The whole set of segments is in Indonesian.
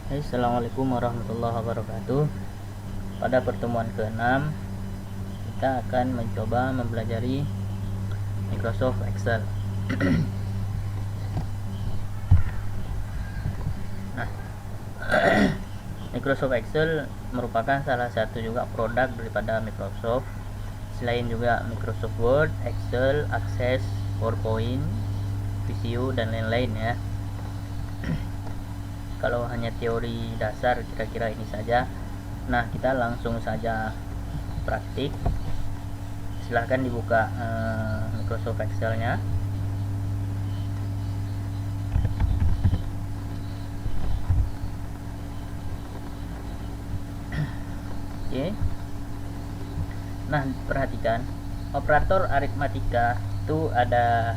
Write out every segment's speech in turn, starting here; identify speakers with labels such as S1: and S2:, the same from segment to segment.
S1: Assalamualaikum warahmatullahi wabarakatuh. Pada pertemuan ke-6 kita akan mencoba mempelajari Microsoft Excel. Nah, Microsoft Excel merupakan salah satu juga produk daripada Microsoft. Selain juga Microsoft Word, Excel, Access, PowerPoint, VCU dan lain-lain ya. Kalau hanya teori dasar kira-kira ini saja. Nah, kita langsung saja praktik. Silahkan dibuka Microsoft Excel-nya. Oke. Nah, perhatikan operator aritmatika itu ada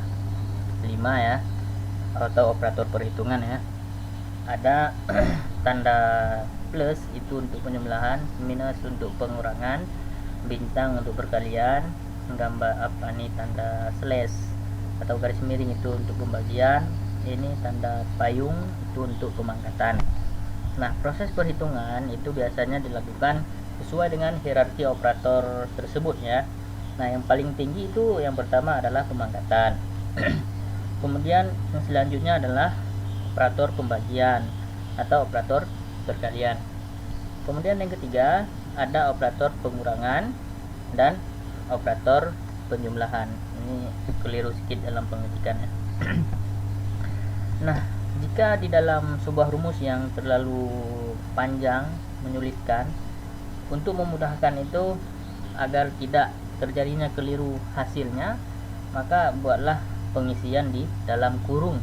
S1: 5 ya, atau operator perhitungan ya. Ada tanda plus itu untuk penjumlahan, minus untuk pengurangan, bintang untuk perkalian, gambar apa nih, tanda slash atau garis miring itu untuk pembagian, ini tanda payung itu untuk pemangkatan. Nah, proses perhitungan itu biasanya dilakukan sesuai dengan hierarki operator tersebut ya. Nah, yang paling tinggi itu yang pertama adalah pemangkatan. Kemudian yang selanjutnya adalah operator pembagian atau operator perkalian. Kemudian yang ketiga ada operator pengurangan dan operator penjumlahan. Ini keliru sedikit dalam pengetikannya. Nah, jika di dalam sebuah rumus yang terlalu panjang menyulitkan, untuk memudahkan itu agar tidak terjadinya keliru hasilnya, maka buatlah pengisian di dalam kurung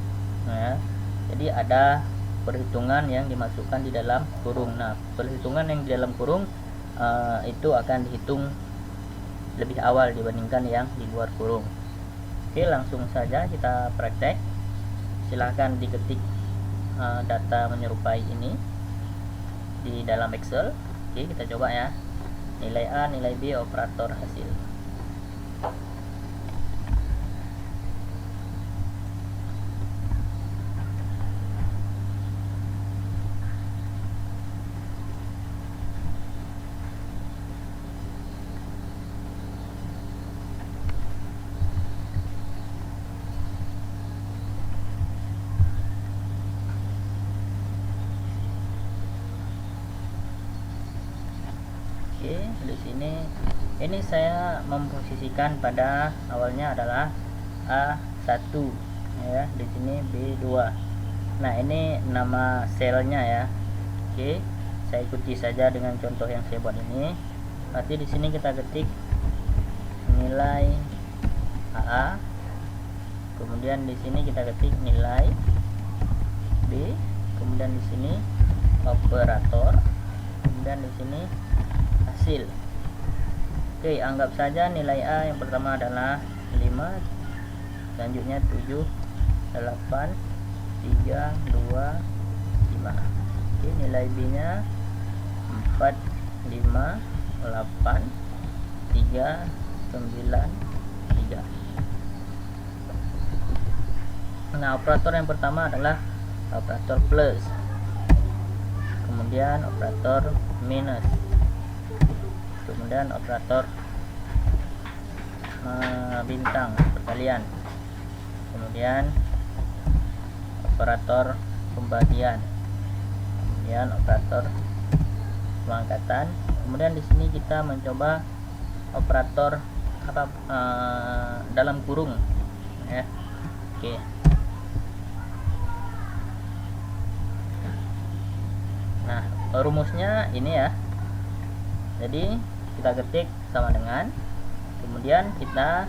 S1: ya. Jadi ada perhitungan yang dimasukkan di dalam kurung. Nah, perhitungan yang di dalam kurung itu akan dihitung lebih awal dibandingkan yang di luar kurung. Oke, langsung saja kita praktek. Silahkan diketik data menyerupai ini di dalam Excel. Oke, kita coba ya. Nilai A, nilai B, operator hasil. Di sini ini saya memposisikan pada awalnya adalah A1 ya, di sini B2. Nah, ini nama selnya ya. Oke, saya ikuti saja dengan contoh yang saya buat ini. Berarti di sini kita ketik nilai AA, kemudian di sini kita ketik nilai B, kemudian di sini operator, kemudian di sini hasil. Oke, anggap saja nilai A yang pertama adalah 5, selanjutnya 7, 8, 3, 2, 5. Oke, nilai B nya 4, 5, 8, 3, 9, 3. Nah, operator yang pertama adalah operator plus, kemudian operator minus, kemudian operator bintang perkalian, kemudian operator pembagian, kemudian operator pemangkatan. Kemudian di sini kita mencoba operator dalam kurung ya. Oke. Nah, rumusnya ini ya. Jadi kita ketik sama dengan, kemudian kita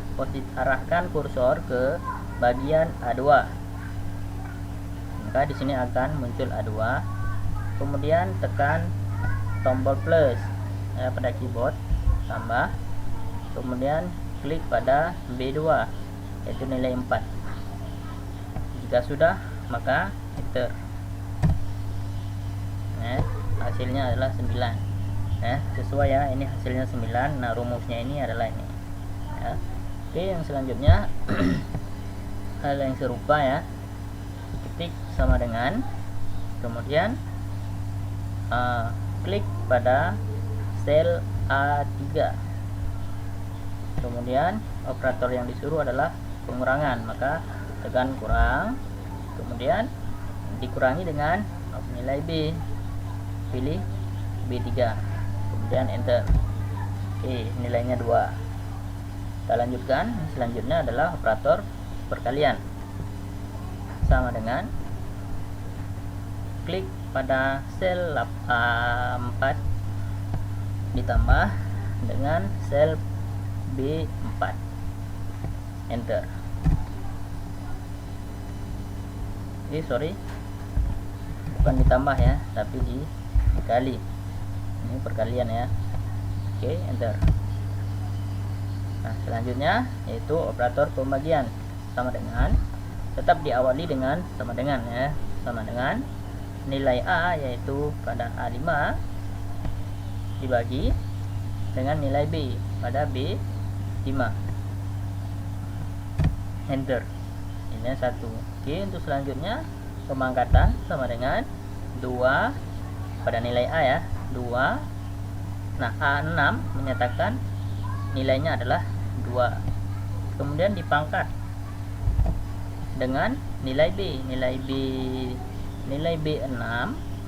S1: arahkan kursor ke bagian A2, maka di sini akan muncul A2. Kemudian tekan tombol plus ya pada keyboard, tambah, kemudian klik pada B2 yaitu nilai 4. Jika sudah, maka enter. Hasilnya adalah 9 ya, sesuai ya, ini hasilnya 9. Nah, rumusnya ini adalah ini ya. Oke, yang selanjutnya hal yang serupa ya, ketik sama dengan, kemudian klik pada sel A3. Kemudian operator yang disuruh adalah pengurangan, maka tekan kurang, kemudian dikurangi dengan nilai B, pilih B3, kemudian enter. Oke, nilainya 2. Kita lanjutkan. Selanjutnya adalah operator perkalian, sama dengan klik pada sel A4 ditambah dengan sel B4, enter. Sorry, bukan ditambah ya, tapi dikali. Ini perkalian ya. Oke, enter. Nah, selanjutnya yaitu operator pembagian, sama dengan, tetap diawali dengan sama dengan ya, sama dengan nilai A yaitu pada A5 dibagi dengan nilai B pada B5, enter. Ini 1. Oke, untuk selanjutnya pemangkatan sama dengan 2 pada nilai A ya, 2. Nah, A6 menyatakan nilainya adalah 2. Kemudian dipangkat dengan nilai B, nilai B6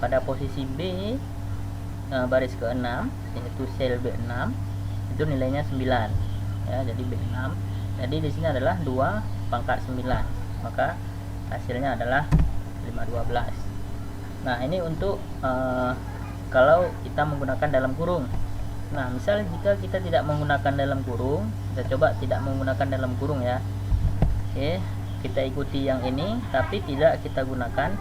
S1: pada posisi B baris ke-6 yaitu sel B6 itu nilainya 9 ya, jadi B6. Jadi di sini adalah 2 pangkat 9, maka hasilnya adalah 512. Nah, ini untuk kalau kita menggunakan dalam kurung. Nah, misal jika kita tidak menggunakan dalam kurung, kita coba tidak menggunakan dalam kurung ya. Oke, kita ikuti yang ini, tapi tidak kita gunakan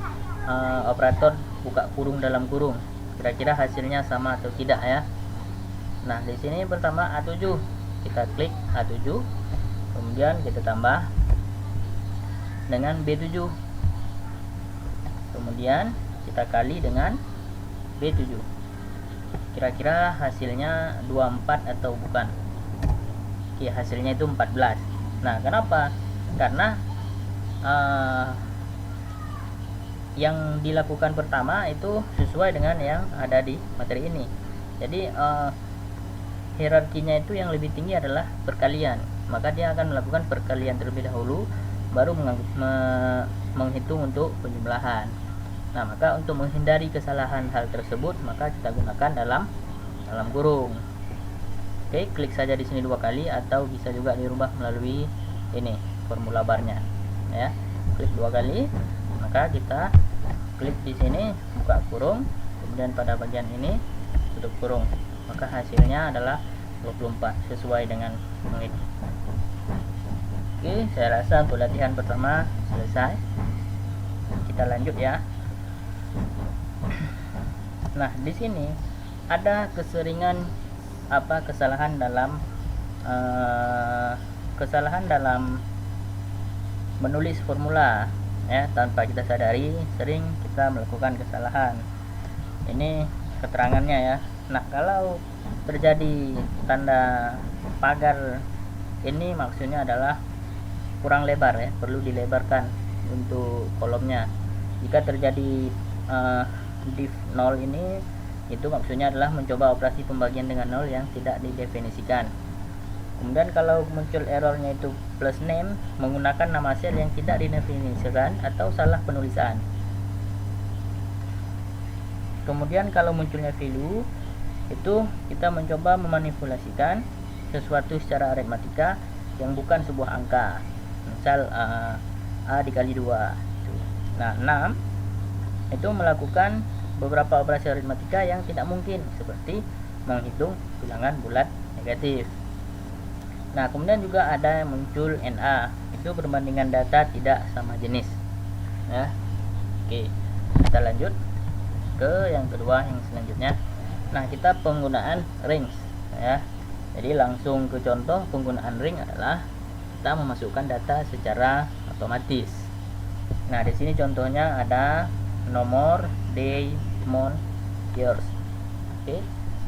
S1: operator buka kurung dalam kurung. Kira-kira hasilnya sama atau tidak ya. Nah, di sini pertama A7, kita klik A7, kemudian kita tambah dengan B7, kemudian kita kali dengan B7. Kira-kira hasilnya 24 atau bukan? Oke, hasilnya itu 14. Nah, kenapa? Karena yang dilakukan pertama itu sesuai dengan yang ada di materi ini. Jadi hierarkinya itu yang lebih tinggi adalah perkalian, maka dia akan melakukan perkalian terlebih dahulu, baru menghitung untuk penjumlahan. Nah, maka untuk menghindari kesalahan hal tersebut, maka kita gunakan dalam kurung. Oke, klik saja di sini 2 kali, atau bisa juga dirubah melalui ini formula barnya ya. Klik 2 kali, maka kita klik di sini buka kurung, kemudian pada bagian ini tutup kurung, maka hasilnya adalah 24 sesuai dengan ini. Oke, saya rasa untuk latihan pertama selesai. Kita lanjut ya. Nah, di sini ada kesalahan dalam menulis formula ya, tanpa kita sadari sering kita melakukan kesalahan. Ini keterangannya ya. Nah, kalau terjadi tanda pagar ini, maksudnya adalah kurang lebar ya, perlu dilebarkan untuk kolomnya. Jika terjadi div 0 ini, itu maksudnya adalah mencoba operasi pembagian dengan 0 yang tidak didefinisikan. Kemudian kalau muncul errornya itu plus name, menggunakan nama sel yang tidak didefinisikan atau salah penulisan. Kemudian kalau munculnya value, itu kita mencoba memanipulasikan sesuatu secara aritmatika yang bukan sebuah angka. Misal A dikali 2. Nah, 6 itu melakukan beberapa operasi aritmatika yang tidak mungkin, seperti menghitung bilangan bulat negatif. Nah, kemudian juga ada yang muncul NA, itu perbandingan data tidak sama jenis ya. Oke, kita lanjut ke yang kedua, yang selanjutnya. Nah, kita penggunaan range ya. Jadi langsung ke contoh penggunaan ring adalah kita memasukkan data secara otomatis. Nah, di sini contohnya ada nomor, day, month, years. Oke,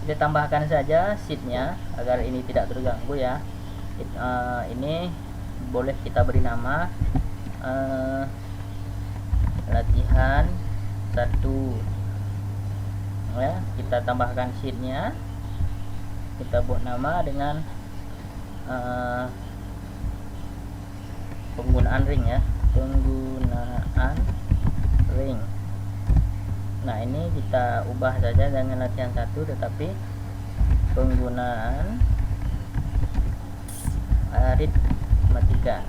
S1: kita tambahkan saja sheetnya agar ini tidak terganggu ya. Ini boleh kita beri nama latihan 1 ya. Kita tambahkan sheetnya, kita buat nama dengan penggunaan ring ya, penggunaan ring. Nah, ini kita ubah saja dengan latihan 1, tetapi penggunaan aritmatika.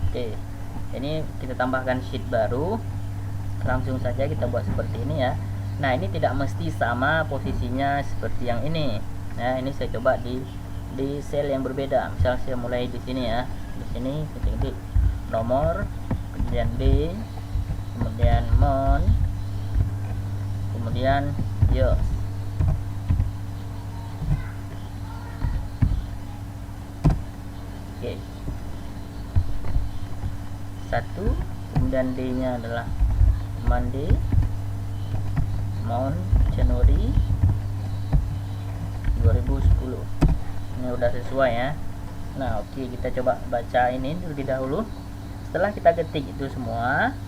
S1: Oke, ini kita tambahkan sheet baru, langsung saja kita buat seperti ini ya. Nah, ini tidak mesti sama posisinya seperti yang ini. Nah, ini saya coba di sel yang berbeda. Misal saya mulai di sini ya, di sini ketik nomor, kemudian D, kemudian mon, kemudian years. Oke, 1, kemudian D nya adalah Monday, Mon, Januari 2010. Ini udah sesuai ya. Nah, oke, kita coba baca ini terlebih dahulu. Setelah kita ketik itu semua,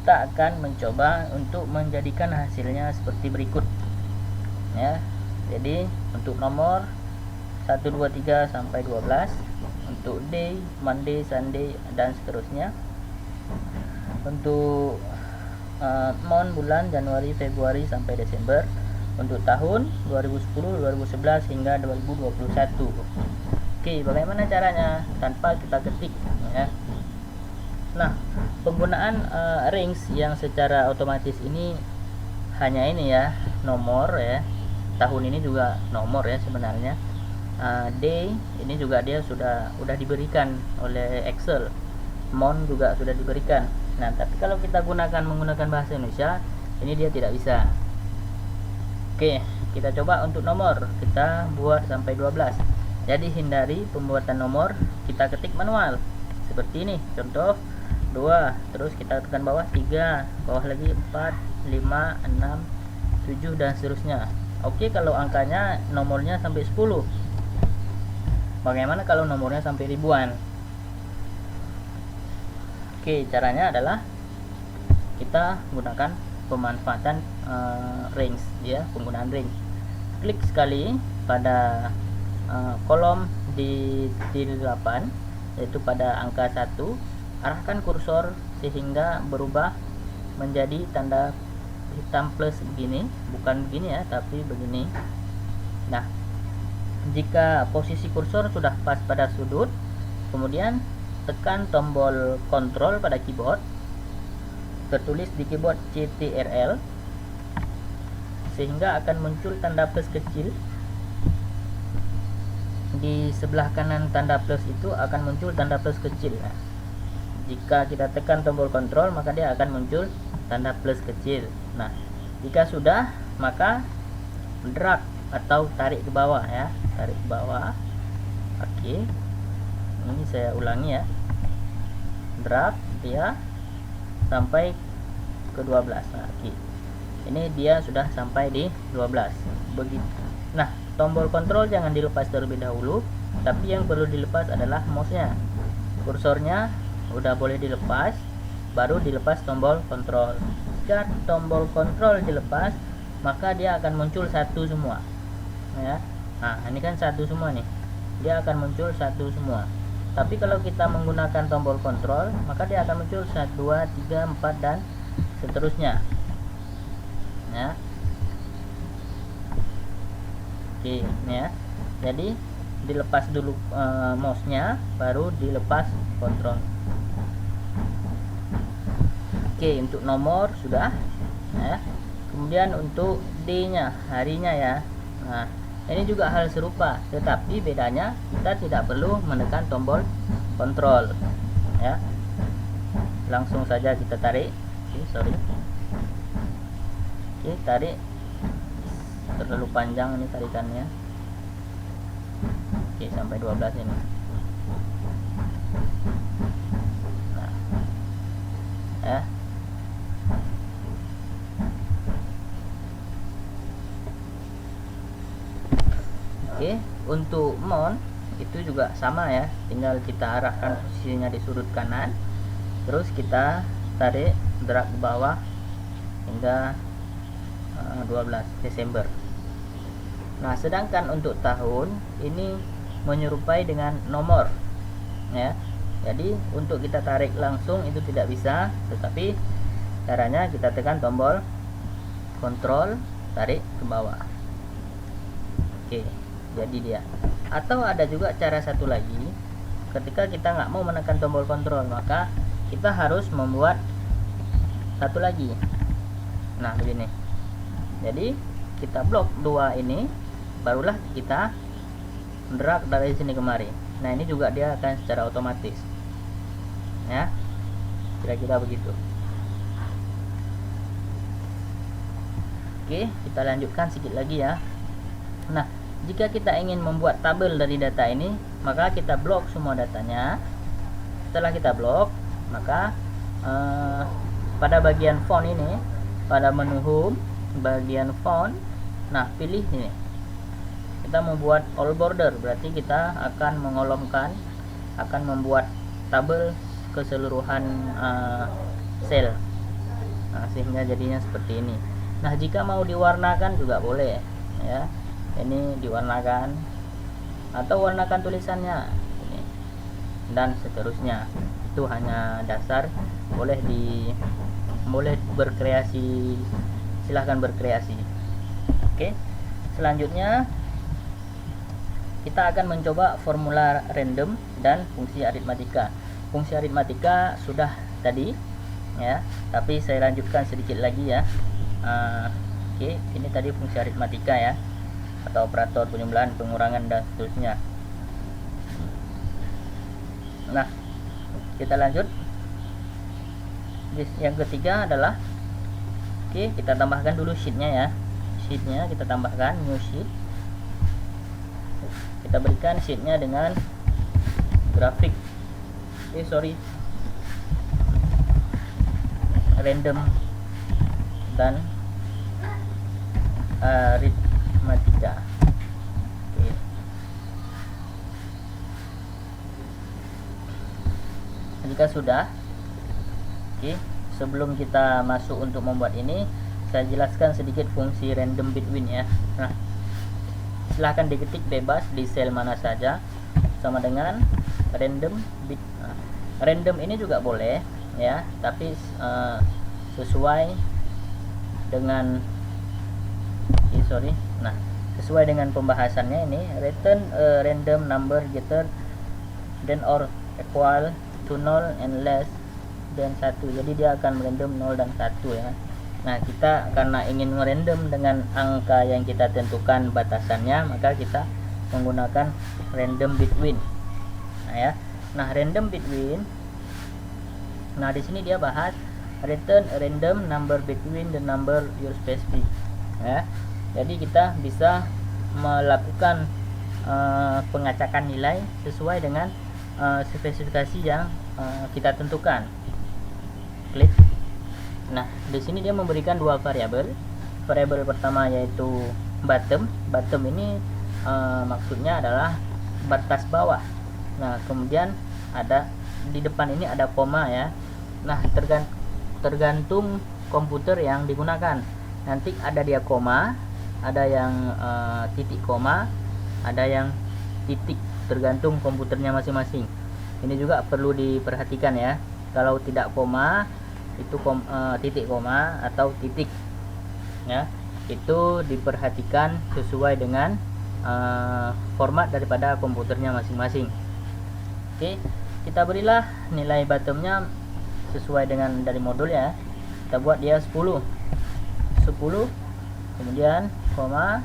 S1: kita akan mencoba untuk menjadikan hasilnya seperti berikut ya. Jadi untuk nomor 1, 2, 3 sampai 12, untuk day, Monday, Sunday, dan seterusnya. Untuk mon, bulan Januari, Februari sampai Desember. Untuk tahun 2010, 2011 hingga 2021. Oke, bagaimana caranya tanpa kita ketik ya. Nah, penggunaan rings yang secara otomatis ini hanya ini ya, nomor ya. Tahun ini juga nomor ya sebenarnya. Day ini juga dia sudah diberikan oleh Excel. Mon juga sudah diberikan. Nah, tapi kalau kita menggunakan bahasa Indonesia, ini dia tidak bisa. Oke, kita coba untuk nomor. Kita buat sampai 12. Jadi hindari pembuatan nomor, kita ketik manual. Seperti ini, contoh 2, terus kita tekan bawah 3, bawah lagi 4, 5, 6, 7 dan seterusnya. Oke, kalau angkanya nomornya sampai 10. Bagaimana kalau nomornya sampai ribuan? Oke, caranya adalah kita gunakan pemanfaatan range ya, penggunaan range. Klik sekali pada kolom di 8, yaitu pada angka 1, arahkan kursor sehingga berubah menjadi tanda hitam plus begini, bukan begini ya, tapi begini. Nah, jika posisi kursor sudah pas pada sudut, kemudian tekan tombol kontrol pada keyboard, tertulis di keyboard CTRL, sehingga akan muncul tanda plus kecil. Di sebelah kanan tanda plus itu akan muncul tanda plus kecil. Nah, jika kita tekan tombol kontrol, maka dia akan muncul tanda plus kecil. Nah, jika sudah, maka drag atau tarik ke bawah ya, tarik ke bawah. Oke, ini saya ulangi ya, drag dia sampai ke 12. Nah, oke, ini dia sudah sampai di 12 begitu. Nah, tombol kontrol jangan dilepas terlebih dahulu, tapi yang perlu dilepas adalah mouse-nya. Kursornya udah boleh dilepas, baru dilepas tombol kontrol. Jika tombol kontrol dilepas, maka dia akan muncul satu semua ya. Nah, ini kan satu semua nih, dia akan muncul satu semua. Tapi kalau kita menggunakan tombol kontrol, maka dia akan muncul 1, 2, 3, 4 dan seterusnya ya. Oke, ini ya. Jadi dilepas dulu mouse-nya, baru dilepas kontrol. Oke, untuk nomor sudah ya. Kemudian untuk D-nya, harinya ya. Nah, ini juga hal serupa, tetapi bedanya kita tidak perlu menekan tombol kontrol ya. Langsung saja kita tarik. Oke, Oke, tarik. Terlalu panjang ini tarikannya. Oke, sampai 12 ini. Nah, ya. Oke, untuk mon itu juga sama ya, tinggal kita arahkan posisinya di sudut kanan, terus kita tarik drag ke bawah hingga 12 Desember. Nah, sedangkan untuk tahun ini menyerupai dengan nomor ya. Jadi untuk kita tarik langsung itu tidak bisa, tetapi caranya kita tekan tombol kontrol, tarik ke bawah. Oke, jadi dia. Atau ada juga cara satu lagi, ketika kita nggak mau menekan tombol kontrol, maka kita harus membuat satu lagi. Nah, begini. Jadi kita blok dua ini, barulah kita drag dari sini kemari. Nah, ini juga dia akan secara otomatis ya, kira-kira begitu. Oke, kita lanjutkan sedikit lagi ya. Nah, jika kita ingin membuat tabel dari data ini, maka kita blok semua datanya. Setelah kita blok, maka pada bagian font ini, pada menu home, bagian font, nah pilih ini. Kita membuat all border, berarti kita akan mengolomkan, akan membuat tabel keseluruhan sel. Nah, sehingga jadinya seperti ini. Nah, jika mau diwarnakan juga boleh ya. Ini diwarnakan atau warnakan tulisannya ini, dan seterusnya. Itu hanya dasar, boleh berkreasi, silahkan berkreasi. Oke, selanjutnya kita akan mencoba formula random dan fungsi aritmatika. Fungsi aritmatika sudah tadi ya, tapi saya lanjutkan sedikit lagi ya. Oke, ini tadi fungsi aritmatika ya, atau operator penjumlahan, pengurangan, dan seterusnya. Nah, kita lanjut. Yang ketiga adalah, oke, kita tambahkan dulu sheetnya ya. Sheetnya kita tambahkan new sheet. Kita berikan sheetnya dengan grafik, random dan aritmatika. Oke. Jika sudah, oke, sebelum kita masuk untuk membuat ini, saya jelaskan sedikit fungsi random between ya. Nah, silahkan diketik bebas di sel mana saja, sama dengan random bit. Nah, random ini juga boleh ya, tapi sesuai dengan nah, sesuai dengan pembahasannya ini, return a random number greater than or equal to 0 and less than 1. Jadi dia akan merandom 0 dan 1 ya. Nah, kita karena ingin merandom dengan angka yang kita tentukan batasannya, maka kita menggunakan random between. Nah ya. Nah, random between. Nah, di sini dia bahas return a random number between the number you specify. Ya. Jadi kita bisa melakukan pengacakan nilai sesuai dengan spesifikasi yang kita tentukan. Klik. Nah, di sini dia memberikan dua variabel. Variabel pertama yaitu bottom. Bottom ini maksudnya adalah batas bawah. Nah, kemudian ada di depan ini ada koma ya. Nah, tergantung komputer yang digunakan. Nanti ada dia koma, ada yang titik koma, ada yang titik, tergantung komputernya masing-masing. Ini juga perlu diperhatikan ya. Kalau tidak koma, itu titik koma atau titik ya, itu diperhatikan sesuai dengan format daripada komputernya masing-masing. Oke, kita berilah nilai bottomnya sesuai dengan dari modul ya. Kita buat dia 10, kemudian koma,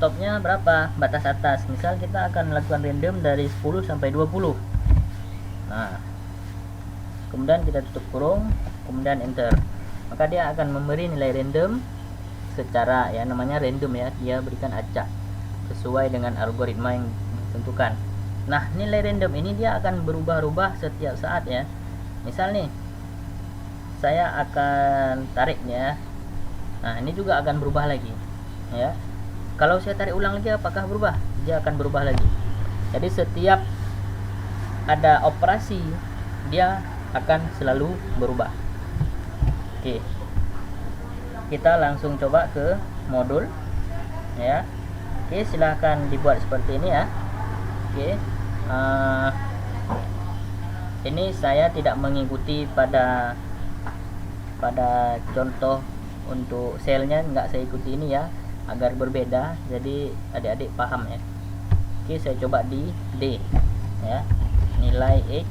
S1: topnya berapa, batas atas. Misal kita akan melakukan random dari 10 sampai 20. Nah, kemudian kita tutup kurung, kemudian enter, maka dia akan memberi nilai random secara ya, namanya random ya, dia berikan acak sesuai dengan algoritma yang ditentukan. Nah, nilai random ini dia akan berubah-ubah setiap saat ya. Misal nih, saya akan tarik ya. Nah, ini juga akan berubah lagi ya. Kalau saya tarik ulang lagi, apakah berubah? Dia akan berubah lagi. Jadi setiap ada operasi, dia akan selalu berubah. Oke. kita langsung coba ke modul ya. Oke, silahkan dibuat seperti ini ya. Oke, ini saya tidak mengikuti pada contoh untuk selnya, nggak saya ikuti ini ya, agar berbeda, jadi adik-adik paham ya. Oke, saya coba di D ya, nilai X,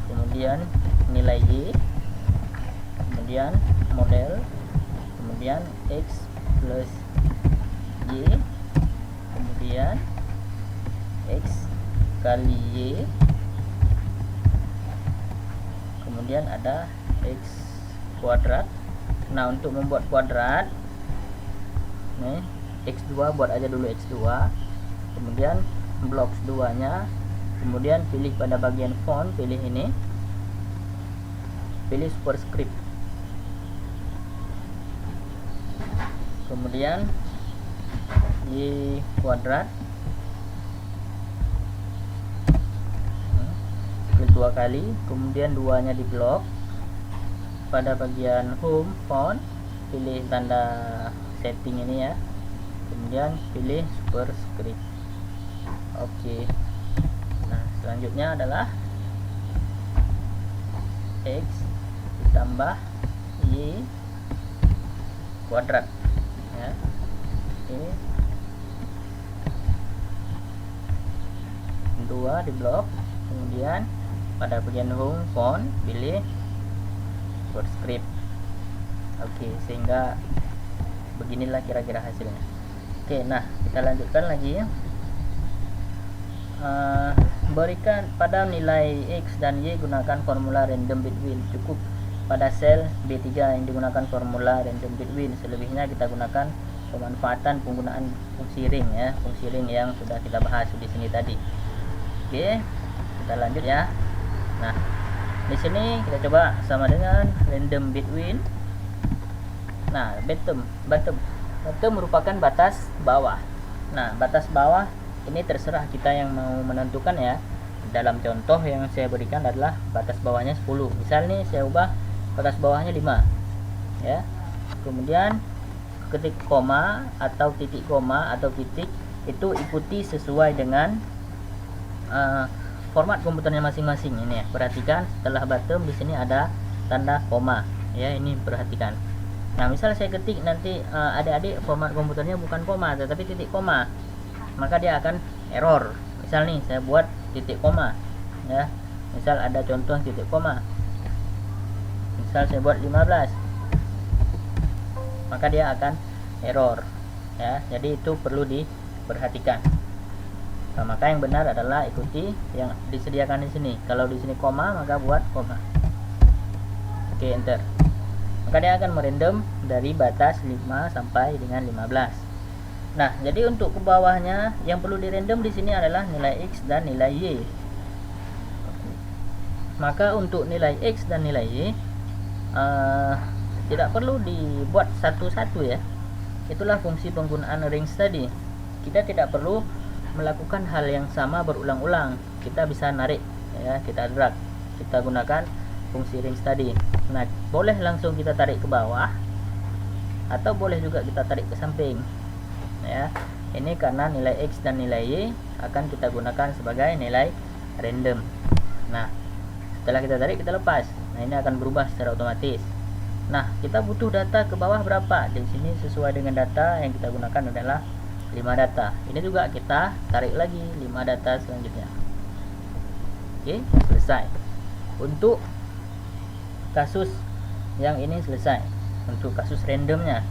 S1: kemudian nilai Y, kemudian model, kemudian X plus Y, kemudian X kali Y, kemudian ada X kuadrat. Nah, untuk membuat kuadrat nih, X2 buat aja dulu X2, kemudian blok 2 nya, kemudian pilih pada bagian font, pilih ini, pilih superscript, kemudian Y kuadrat, klik 2 kali, kemudian 2 nya di blok. Pada bagian home font pilih tanda setting ini ya, kemudian pilih superscript. Oke. Nah, selanjutnya adalah X ditambah Y kuadrat ya. Ini 2 di blok, kemudian pada bagian home font pilih superscript. Oke, sehingga beginilah kira-kira hasilnya. Oke, nah kita lanjutkan lagi ya. Berikan pada nilai X dan Y gunakan formula random between. Cukup pada sel B3 yang digunakan formula random between. Selebihnya kita gunakan pemanfaatan penggunaan fungsi ring ya, fungsi ring yang sudah kita bahas di sini tadi. Oke, kita lanjut ya. Nah, di sini kita coba sama dengan random between. Nah, bottom merupakan batas bawah. Nah, batas bawah ini terserah kita yang mau menentukan ya. Dalam contoh yang saya berikan adalah batas bawahnya 10. Misal nih saya ubah batas bawahnya 5 ya. Kemudian ketik koma atau titik koma atau titik itu ikuti sesuai dengan format komputernya masing-masing ini ya. Perhatikan setelah bottom di sini ada tanda koma ya, ini perhatikan. Nah, misal saya ketik nanti adik-adik format komputernya bukan koma tetapi titik koma, maka dia akan error. Misal nih saya buat titik koma ya, misal ada contoh titik koma, misal saya buat 15, maka dia akan error ya. Jadi itu perlu diperhatikan. Nah, maka yang benar adalah ikuti yang disediakan di sini. Kalau di sini koma, maka buat koma. Oke, enter. Maka dia akan merandom dari batas 5 sampai dengan 15. Nah, jadi untuk ke bawahnya yang perlu dirandom di sini adalah nilai X dan nilai Y. Maka untuk nilai X dan nilai Y tidak perlu dibuat satu-satu ya. Itulah fungsi penggunaan rings tadi. Kita tidak perlu melakukan hal yang sama berulang-ulang. Kita bisa narik ya, kita drag. Kita gunakan fungsi rings tadi. Nah, boleh langsung kita tarik ke bawah atau boleh juga kita tarik ke samping ya. Ini karena nilai X dan nilai Y akan kita gunakan sebagai nilai random. Nah, setelah kita tarik kita lepas. Nah, ini akan berubah secara otomatis. Nah, kita butuh data ke bawah berapa? Di sini sesuai dengan data yang kita gunakan adalah 5 data. Ini juga kita tarik lagi 5 data selanjutnya. Oke, selesai. Untuk kasus yang ini selesai, untuk kasus randomnya.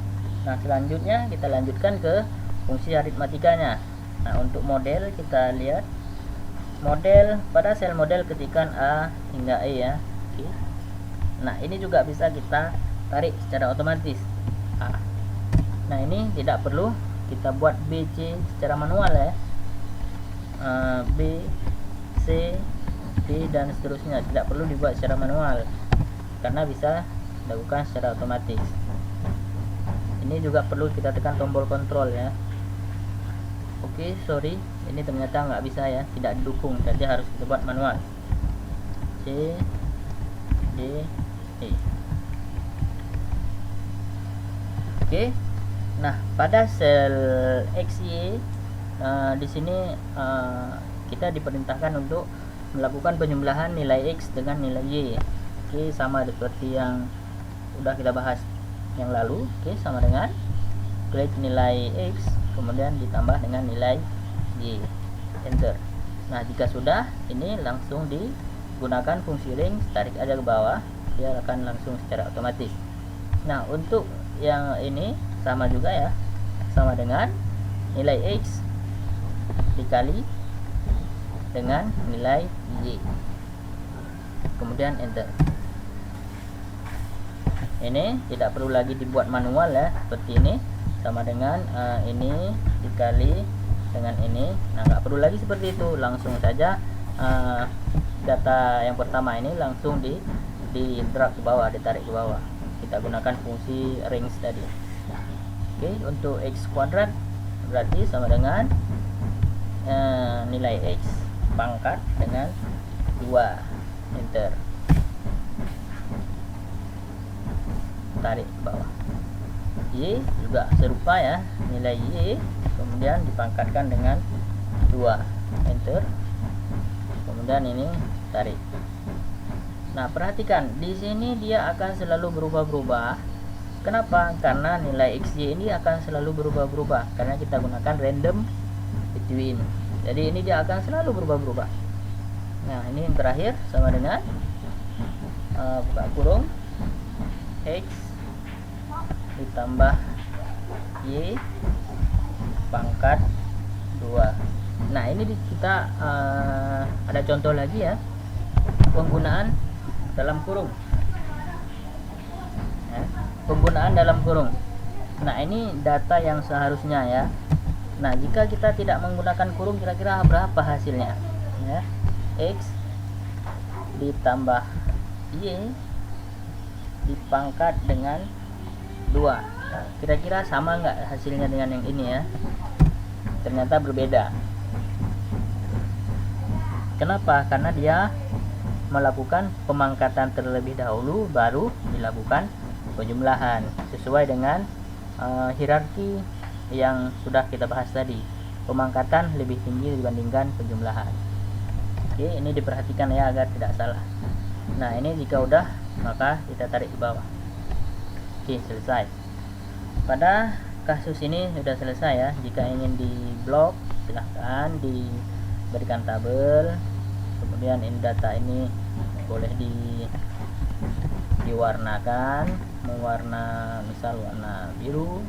S1: Nah, selanjutnya kita lanjutkan ke fungsi aritmatikanya. Nah, untuk model kita lihat model, pada sel model ketikkan A hingga E ya. Oke. Nah, ini juga bisa kita tarik secara otomatis. Nah, ini tidak perlu kita buat BC secara manual ya. B, C, D dan seterusnya tidak perlu dibuat secara manual karena bisa dilakukan secara otomatis. Ini juga perlu kita tekan tombol kontrol ya. Oke, sorry, ini ternyata nggak bisa ya, tidak didukung, jadi harus kita buat manual. C, D, E. Oke. Nah, pada sel XY di sini kita diperintahkan untuk melakukan penjumlahan nilai X dengan nilai Y. Oke, sama seperti yang udah kita bahas yang lalu. Oke, sama dengan klik nilai X kemudian ditambah dengan nilai Y, enter. Nah, jika sudah, ini langsung digunakan fungsi ring, tarik aja ke bawah, dia akan langsung secara otomatis. Nah, untuk yang ini sama juga ya, sama dengan nilai X dikali dengan nilai Y, kemudian enter. Ini tidak perlu lagi dibuat manual ya, seperti ini, sama dengan ini dikali dengan ini. Nah, nggak perlu lagi seperti itu, langsung saja data yang pertama ini langsung di drag ke bawah, ditarik ke bawah. Kita gunakan fungsi range tadi. Oke, untuk X kuadrat berarti sama dengan nilai X pangkat dengan 2, enter. Tarik ke bawah. Y juga serupa ya, nilai Y kemudian dipangkatkan dengan 2, enter. Kemudian ini tarik. Nah, perhatikan di sini dia akan selalu berubah-berubah. Kenapa? Karena nilai XY ini akan selalu berubah-berubah karena kita gunakan random between. Jadi ini dia akan selalu berubah-berubah. Nah, ini yang terakhir sama dengan buka kurung X ditambah Y pangkat 2. Nah, ini kita ada contoh lagi ya, penggunaan dalam kurung ya, penggunaan dalam kurung. Nah, ini data yang seharusnya ya. Nah, jika kita tidak menggunakan kurung, kira-kira berapa hasilnya ya? X ditambah Y dipangkat dengan 2. Kira-kira sama nggak hasilnya dengan yang ini ya? Ternyata berbeda. Kenapa? Karena dia melakukan pemangkatan terlebih dahulu, baru dilakukan penjumlahan sesuai dengan hierarki yang sudah kita bahas tadi. Pemangkatan lebih tinggi dibandingkan penjumlahan. Oke, ini diperhatikan ya agar tidak salah. Nah, ini jika udah, maka kita tarik ke bawah. Oke, selesai. Pada kasus ini sudah selesai ya. Jika ingin di blok, silahkan diberikan tabel. Kemudian ini data ini boleh diwarnakan, mewarna misal warna biru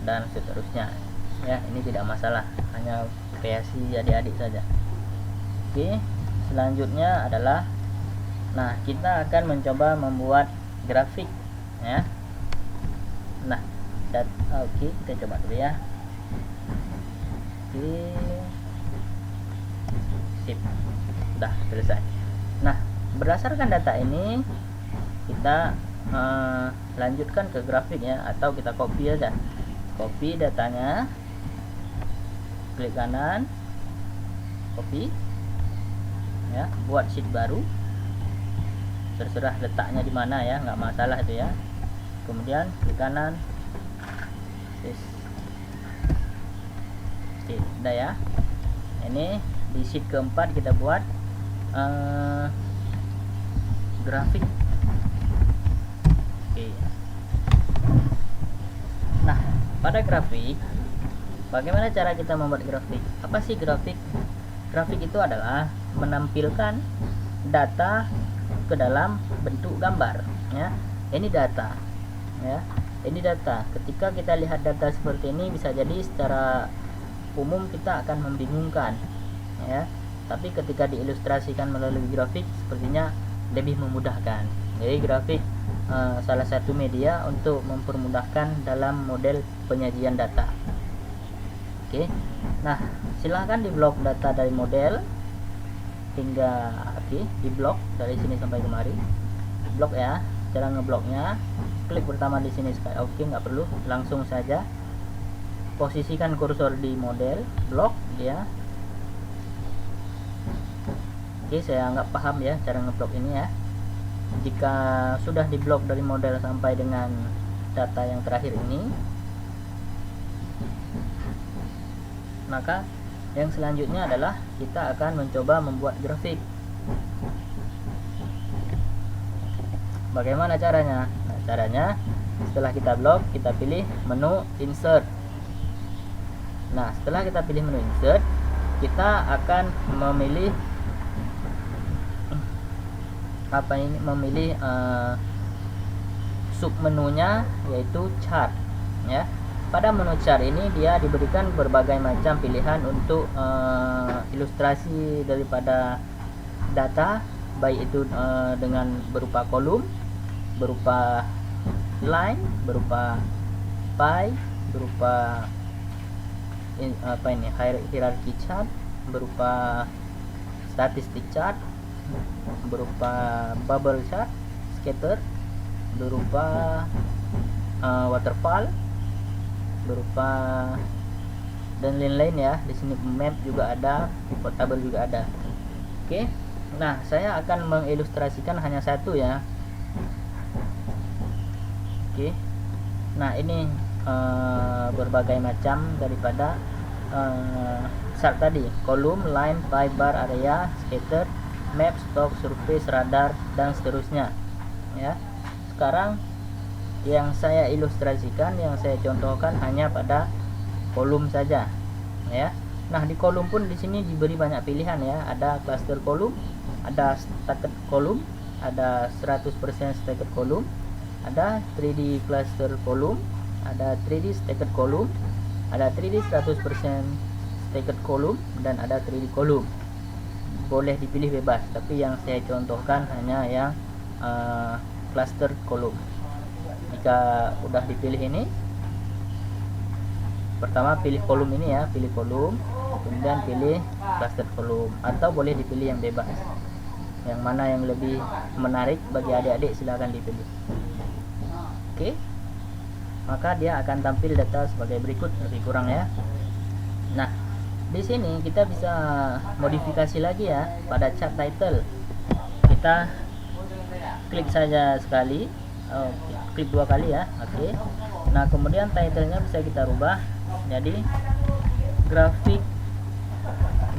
S1: dan seterusnya ya. Ini tidak masalah, hanya kreasi adik-adik saja. Oke, selanjutnya adalah, nah, kita akan mencoba membuat grafik ya. Nah, oke, kita coba dulu ya. Oke, sip, sudah selesai. Nah, berdasarkan data ini kita lanjutkan ke grafik ya, atau kita copy aja, copy datanya, klik kanan, copy ya, buat sheet baru, terserah letaknya di mana ya, nggak masalah itu ya. Kemudian klik kanan, oke, udah ya. Ini di sheet keempat kita buat grafik. Oke. Nah, pada grafik, bagaimana cara kita membuat grafik? Apa sih grafik? Grafik itu adalah menampilkan data ke dalam bentuk gambar ya. Ini data ya, ini data. Ketika kita lihat data seperti ini, bisa jadi secara umum kita akan membingungkan ya, tapi ketika diilustrasikan melalui grafik sepertinya lebih memudahkan. Jadi grafik salah satu media untuk mempermudahkan dalam model penyajian data. Oke, nah, silahkan di blok data dari model hingga di blok dari sini sampai kemari, di blok ya. Cara ngebloknya, klik pertama di sini sekali. Oke, nggak perlu, langsung saja posisikan kursor di model blok ya. Oke, saya anggap paham ya cara ngeblok ini ya. Jika sudah di blok dari model sampai dengan data yang terakhir ini. Maka yang selanjutnya adalah kita akan mencoba membuat grafik. Bagaimana caranya? Nah, caranya setelah kita blok, kita pilih menu insert. Nah, setelah kita pilih menu insert, kita akan memilih memilih sub menunya, yaitu chart ya. Pada menu chart ini dia diberikan berbagai macam pilihan untuk ilustrasi daripada data, baik itu dengan berupa kolom, berupa line, berupa pie, berupa hierarchy chart, berupa statistik chart, berupa bubble chart, scatter, berupa waterfall, berupa dan lain-lain ya. Di sini map juga ada, portable juga ada. Oke. Nah, saya akan mengilustrasikan hanya satu ya. Oke. Nah, ini berbagai macam daripada chart tadi: kolom, line, pie, bar, area, scatter, map, stock, surface, radar, dan seterusnya ya. Sekarang yang saya ilustrasikan, yang saya contohkan hanya pada kolom saja ya. Nah, di kolom pun di sini diberi banyak pilihan ya. Ada cluster kolom, ada stacked kolom, ada 100% stacked kolom, ada 3D cluster kolom, ada 3D stacked kolom, ada 3D 100% stacked kolom, dan ada 3D kolom. Boleh dipilih bebas, tapi yang saya contohkan hanya yang cluster kolom. Jika udah dipilih ini, pertama pilih kolom ini ya, pilih kolom, kemudian pilih cluster kolom, atau boleh dipilih yang bebas. Yang mana yang lebih menarik bagi adik-adik silahkan dipilih. Oke, maka dia akan tampil data sebagai berikut, lebih kurang ya. Nah, di sini kita bisa modifikasi lagi ya pada chart title. Kita klik saja sekali, klik 2 kali ya. Oke. Nah, kemudian titlenya bisa kita rubah jadi grafik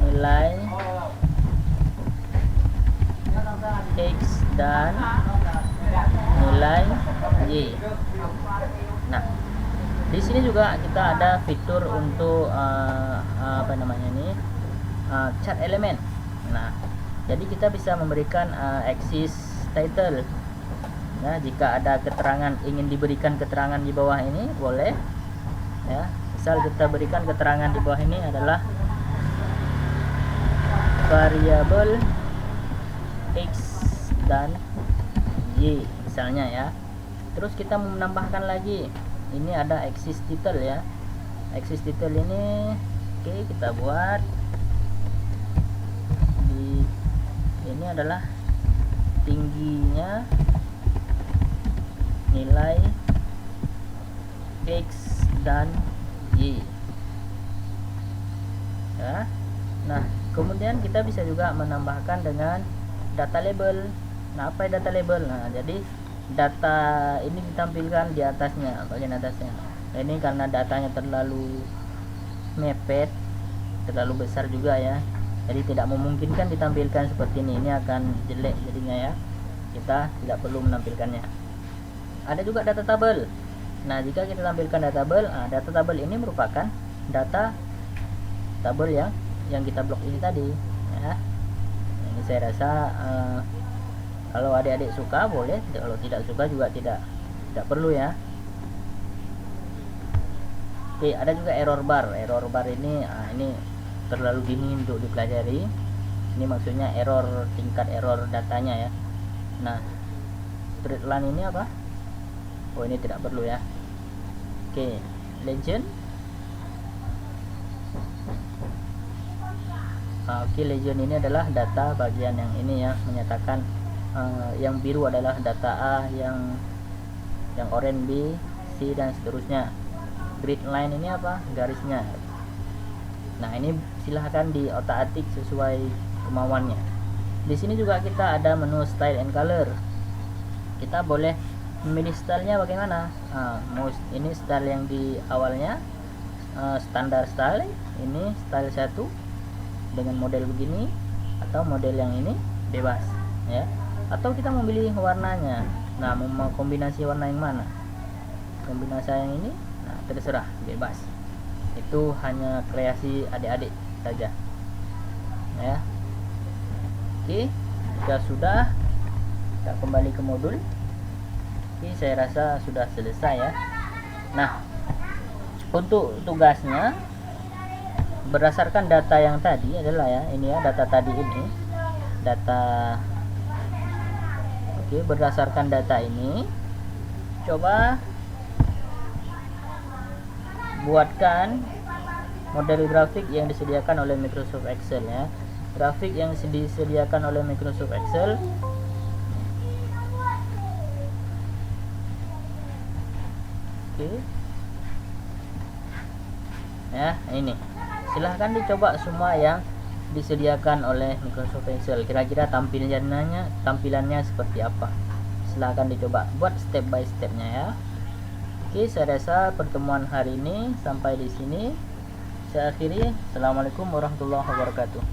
S1: nilai X dan nilai Y. Nah, di sini juga kita ada fitur untuk chart element. Nah, jadi kita bisa memberikan axis title. Nah, jika ada keterangan, ingin diberikan keterangan di bawah ini, boleh ya. Misal kita berikan keterangan di bawah ini adalah variabel X dan Y misalnya ya. Terus kita menambahkan lagi, ini ada axis title ya. Axis title ini oke, kita buat ini adalah tingginya nilai X dan Y ya. Nah, kemudian kita bisa juga menambahkan dengan data label. Nah, apa data label? Nah, jadi data ini ditampilkan di atasnya, bagian atasnya. Nah, ini karena datanya terlalu mepet, terlalu besar juga ya, jadi tidak memungkinkan ditampilkan seperti ini akan jelek jadinya ya. Kita tidak perlu menampilkannya. Ada juga data tabel. Nah, jika kita tampilkan data tabel, data tabel ini merupakan data tabel yang kita blok ini tadi ya. Ini saya rasa kalau adik-adik suka boleh, kalau tidak suka juga tidak perlu ya. Oke, ada juga error bar. Error bar ini ini terlalu dini untuk dipelajari. Ini maksudnya error, tingkat error datanya ya. Nah, straight line ini apa? Oh, ini tidak perlu ya. Oke, legend. Oke, legend ini adalah data bagian yang ini ya, menyatakan yang biru adalah data A, yang oranye B, C, dan seterusnya. Grid line ini apa? Garisnya. Nah, ini silahkan diotak-atik sesuai kemauannya. Di sini juga kita ada menu style and color. Kita boleh memilih stylenya bagaimana. Mau ini style yang di awalnya standar style, ini style 1 dengan model begini, atau model yang ini bebas ya, atau kita memilih warnanya. Nah, mau kombinasi warna yang mana, kombinasi yang ini, nah terserah, bebas. Itu hanya kreasi adik-adik saja ya. Oke, jika sudah, kita kembali ke modul. Oke, saya rasa sudah selesai ya. Nah, untuk tugasnya berdasarkan data yang tadi adalah ya, ini ya, data tadi ini, data. Oke, berdasarkan data ini coba buatkan model grafik yang disediakan oleh Microsoft Excel ya. Grafik yang disediakan oleh Microsoft Excel. Oke ya, ini silahkan dicoba semua yang disediakan oleh Microsoft Excel. Kira-kira tampilannya seperti apa, silahkan dicoba buat step by stepnya ya. Oke, saya rasa pertemuan hari ini sampai di sini saya akhiri. Assalamualaikum warahmatullahi wabarakatuh.